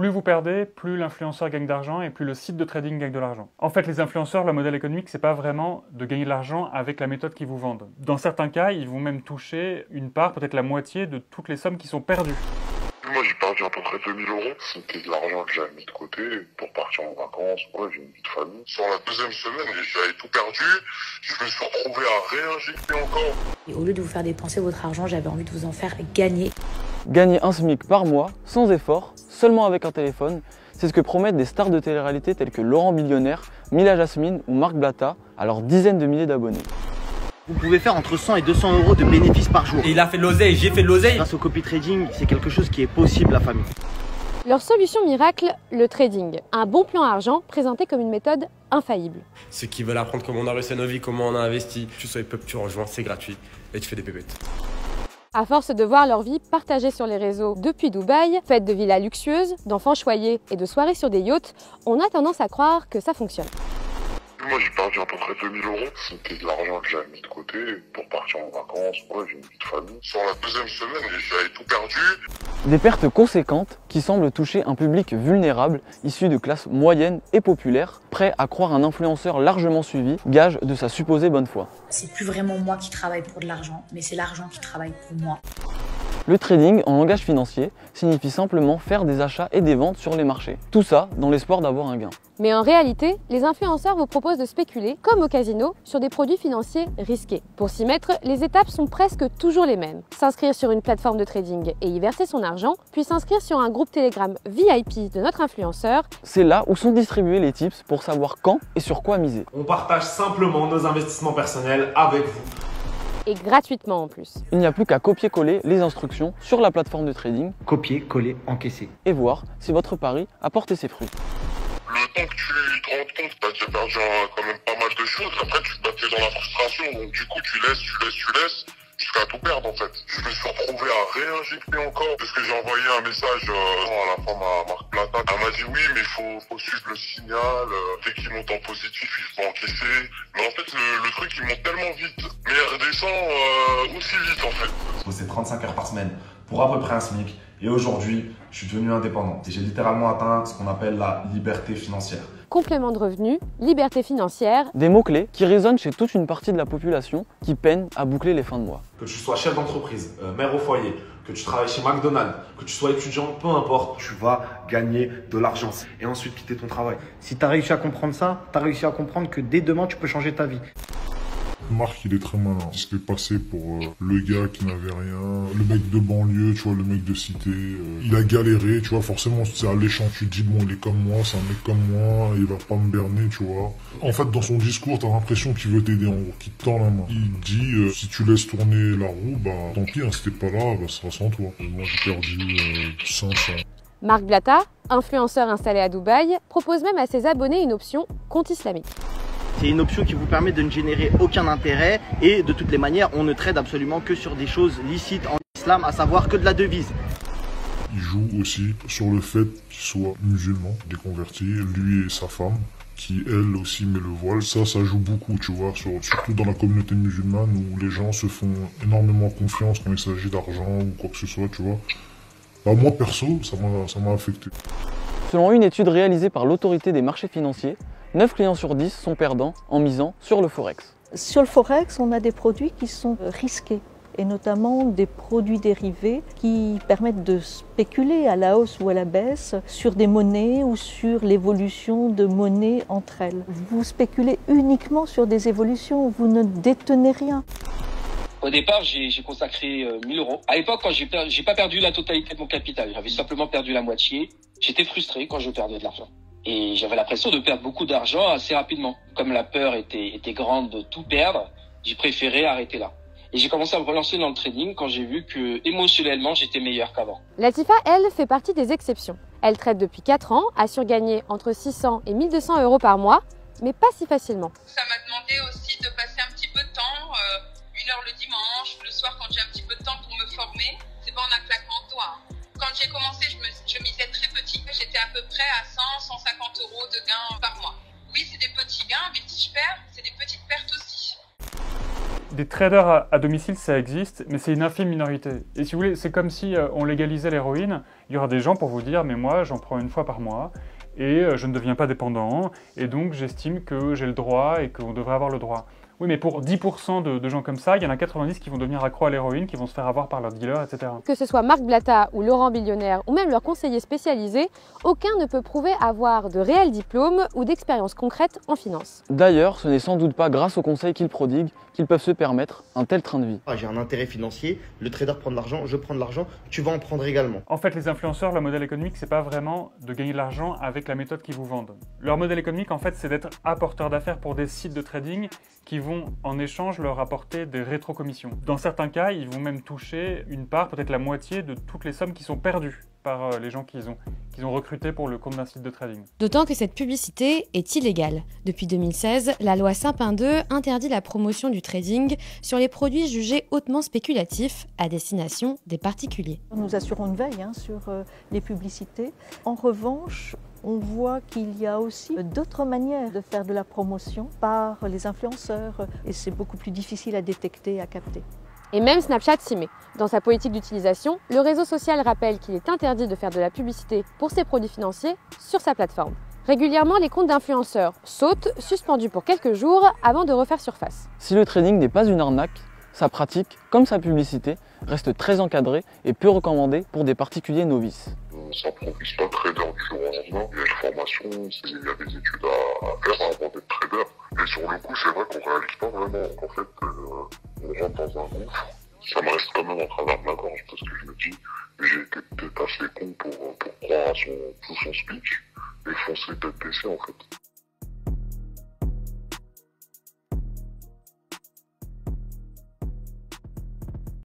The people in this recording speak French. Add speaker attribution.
Speaker 1: Plus vous perdez, plus l'influenceur gagne d'argent et plus le site de trading gagne de l'argent. En fait, les influenceurs, leur modèle économique, c'est pas vraiment de gagner de l'argent avec la méthode qu'ils vous vendent. Dans certains cas, ils vont même toucher une part, peut-être la moitié de toutes les sommes qui sont perdues.
Speaker 2: Moi, j'ai perdu à peu près 2000 €. C'était de l'argent que j'avais mis de côté pour partir en vacances. Ouais, j'ai une vie de famille. Sur la deuxième semaine, j'avais tout perdu. Je me suis retrouvé à réinjecter encore.
Speaker 3: Et au lieu de vous faire dépenser votre argent, j'avais envie de vous en faire gagner.
Speaker 4: Gagner un SMIC par mois, sans effort, seulement avec un téléphone, c'est ce que promettent des stars de télé-réalité telles que Laurent Millionnaire, Mila Jasmine ou Marc Blatta à leurs dizaines de milliers d'abonnés.
Speaker 5: Vous pouvez faire entre 100 et 200 € de bénéfices par jour.
Speaker 6: Et il a fait de l'oseille, j'ai fait de l'oseille.
Speaker 5: Grâce au copy trading, c'est quelque chose qui est possible, la famille.
Speaker 7: Leur solution miracle, le trading. Un bon plan argent présenté comme une méthode infaillible.
Speaker 6: Ceux qui veulent apprendre comment on a réussi nos vies, comment on a investi, tu sois peuple, tu rejoins, c'est gratuit et tu fais des pépettes.
Speaker 7: À force de voir leur vie partagée sur les réseaux depuis Dubaï, faite de villas luxueuses, d'enfants choyés et de soirées sur des yachts, on a tendance à croire que ça fonctionne.
Speaker 2: Moi, j'ai perdu à peu près 2000 €. C'était de l'argent que j'avais mis de côté pour partir en vacances. Ouais, j'ai une vie de famille. Sur la deuxième semaine, j'avais tout perdu.
Speaker 4: Des pertes conséquentes qui semblent toucher un public vulnérable, issu de classes moyennes et populaires, prêt à croire un influenceur largement suivi, gage de sa supposée bonne foi.
Speaker 3: C'est plus vraiment moi qui travaille pour de l'argent, mais c'est l'argent qui travaille pour moi.
Speaker 4: Le trading, en langage financier, signifie simplement faire des achats et des ventes sur les marchés. Tout ça dans l'espoir d'avoir un gain.
Speaker 7: Mais en réalité, les influenceurs vous proposent de spéculer, comme au casino, sur des produits financiers risqués. Pour s'y mettre, les étapes sont presque toujours les mêmes. S'inscrire sur une plateforme de trading et y verser son argent, puis s'inscrire sur un groupe Telegram VIP de notre influenceur.
Speaker 4: C'est là où sont distribués les tips pour savoir quand et sur quoi miser.
Speaker 8: On partage simplement nos investissements personnels avec vous.
Speaker 7: Et gratuitement en plus.
Speaker 4: Il n'y a plus qu'à copier-coller les instructions sur la plateforme de trading,
Speaker 5: Copier, coller, encaisser.
Speaker 4: et voir si votre pari a porté ses fruits.
Speaker 2: Le temps que tu te rendes compte, t'as déjà perdu quand même pas mal de choses. Après, tu te battais dans la frustration. Donc, du coup, tu laisses, jusqu'à tout perdre, en fait. Je me suis retrouvé à réinjecter encore. Parce que j'ai envoyé un message à la femme à Marc Blatta. Elle m'a dit oui, mais faut suivre le signal. Dès qu'il monte en positif, il faut encaisser. Mais en fait, le truc, il monte tellement vite. Mais il redescend aussi vite, en fait.
Speaker 8: Je bossais 35 heures par semaine pour à peu près un SMIC. Et aujourd'hui, je suis devenu indépendant. Et j'ai littéralement atteint ce qu'on appelle la liberté financière.
Speaker 7: Complément de revenus, liberté financière.
Speaker 4: Des mots-clés qui résonnent chez toute une partie de la population qui peine à boucler les fins de mois.
Speaker 8: Que tu sois chef d'entreprise, mère au foyer, que tu travailles chez McDonald's, que tu sois étudiant, peu importe, tu vas gagner de l'argent et ensuite quitter ton travail.
Speaker 5: Si tu as réussi à comprendre ça, tu as réussi à comprendre que dès demain, tu peux changer ta vie.
Speaker 9: Marc, il est très malin. Il se fait passer pour le gars qui n'avait rien, le mec de banlieue, tu vois, le mec de cité. Il a galéré, tu vois, forcément, c'est alléchant. Tu te dis, bon, il est comme moi, c'est un mec comme moi, il va pas me berner, tu vois. En fait, dans son discours, t'as l'impression qu'il veut t'aider, en gros, qu'il te tend la main. Il dit, si tu laisses tourner la roue, bah, tant pis, hein, si t'es pas là, bah, ça sera sans toi. Et moi, j'ai perdu 500.
Speaker 7: Marc Blatta, influenceur installé à Dubaï, propose même à ses abonnés une option compte islamique.
Speaker 5: C'est une option qui vous permet de ne générer aucun intérêt et de toutes les manières, on ne trade absolument que sur des choses licites en islam, à savoir que de la devise.
Speaker 9: Il joue aussi sur le fait qu'il soit musulman, déconverti, lui et sa femme, qui elle aussi met le voile. Ça joue beaucoup, tu vois, surtout dans la communauté musulmane où les gens se font énormément confiance quand il s'agit d'argent ou quoi que ce soit, tu vois. Bah, moi perso, ça m'a affecté.
Speaker 4: Selon une étude réalisée par l'autorité des marchés financiers, 9 clients sur 10 sont perdants en misant sur le Forex.
Speaker 10: Sur le Forex, on a des produits qui sont risqués, et notamment des produits dérivés qui permettent de spéculer à la hausse ou à la baisse sur des monnaies ou sur l'évolution de monnaies entre elles. Vous spéculez uniquement sur des évolutions, vous ne détenez rien.
Speaker 11: Au départ, j'ai consacré 1000 €. À l'époque, quand j'ai pas perdu la totalité de mon capital, j'avais simplement perdu la moitié. J'étais frustré quand je perdais de l'argent. Et j'avais l'impression de perdre beaucoup d'argent assez rapidement. Comme la peur était grande de tout perdre, j'ai préféré arrêter là. Et j'ai commencé à me relancer dans le trading quand j'ai vu que émotionnellement, j'étais meilleur qu'avant.
Speaker 7: Latifa, elle, fait partie des exceptions. Elle trade depuis 4 ans, assure gagner entre 600 et 1200 € par mois, mais pas si facilement.
Speaker 12: Ça m'a demandé aussi de passer un petit peu de temps, 1 heure le dimanche, le soir quand j'ai un petit peu de temps pour me former. C'est pas en un claquement de doigts. Quand j'ai commencé, je misais très petit. J'étais à peu près à 100-150 € de gains par mois. Oui, c'est des petits gains, mais si je perds, c'est des petites pertes aussi.
Speaker 1: Des traders à domicile, ça existe, mais c'est une infime minorité. Et si vous voulez, c'est comme si on légalisait l'héroïne. Il y aura des gens pour vous dire, mais moi, j'en prends une fois par mois, et je ne deviens pas dépendant, et donc j'estime que j'ai le droit et qu'on devrait avoir le droit. Oui, mais pour 10% de gens comme ça, il y en a 90 qui vont devenir accros à l'héroïne, qui vont se faire avoir par leurs dealers, etc.
Speaker 7: Que ce soit Marc Blatta ou Laurent Billionnaire ou même leurs conseillers spécialisés, aucun ne peut prouver avoir de réels diplômes ou d'expérience concrète en finance.
Speaker 4: D'ailleurs, ce n'est sans doute pas grâce aux conseils qu'ils prodiguent qu'ils peuvent se permettre un tel train de vie.
Speaker 5: J'ai un intérêt financier, le trader prend de l'argent, je prends de l'argent, tu vas en prendre également.
Speaker 1: En fait, les influenceurs, leur modèle économique, c'est pas vraiment de gagner de l'argent avec la méthode qu'ils vous vendent. Leur modèle économique, en fait, c'est d'être apporteur d'affaires pour des sites de trading qui vont, en échange, leur apporter des rétrocommissions. Dans certains cas, ils vont même toucher une part, peut-être la moitié, de toutes les sommes qui sont perdues par les gens qu'ils ont recrutés pour le compte d'un site de trading.
Speaker 7: D'autant que cette publicité est illégale. Depuis 2016, la loi Sapin 2 interdit la promotion du trading sur les produits jugés hautement spéculatifs à destination des particuliers.
Speaker 10: Nous assurons une veille sur les publicités. En revanche, on voit qu'il y a aussi d'autres manières de faire de la promotion par les influenceurs et c'est beaucoup plus difficile à détecter et à capter.
Speaker 7: Et même Snapchat s'y met. Dans sa politique d'utilisation, le réseau social rappelle qu'il est interdit de faire de la publicité pour ses produits financiers sur sa plateforme. Régulièrement, les comptes d'influenceurs sautent, suspendus pour quelques jours avant de refaire surface.
Speaker 4: Si le trading n'est pas une arnaque, sa pratique, comme sa publicité, reste très encadrée et peu recommandée pour des particuliers novices.
Speaker 2: Ça ne propulse pas trader du jour au lendemain. Il y a une formation, il y a des études à faire avant d'être trader. Et sur le coup, c'est vrai qu'on ne réalise pas vraiment qu'en fait, on rentre dans un gouffre. Ça me reste quand même en travers de la gorge parce que je me dis, j'ai été peut-être assez con pour croire à tout son speech et foncer tête baissée en fait.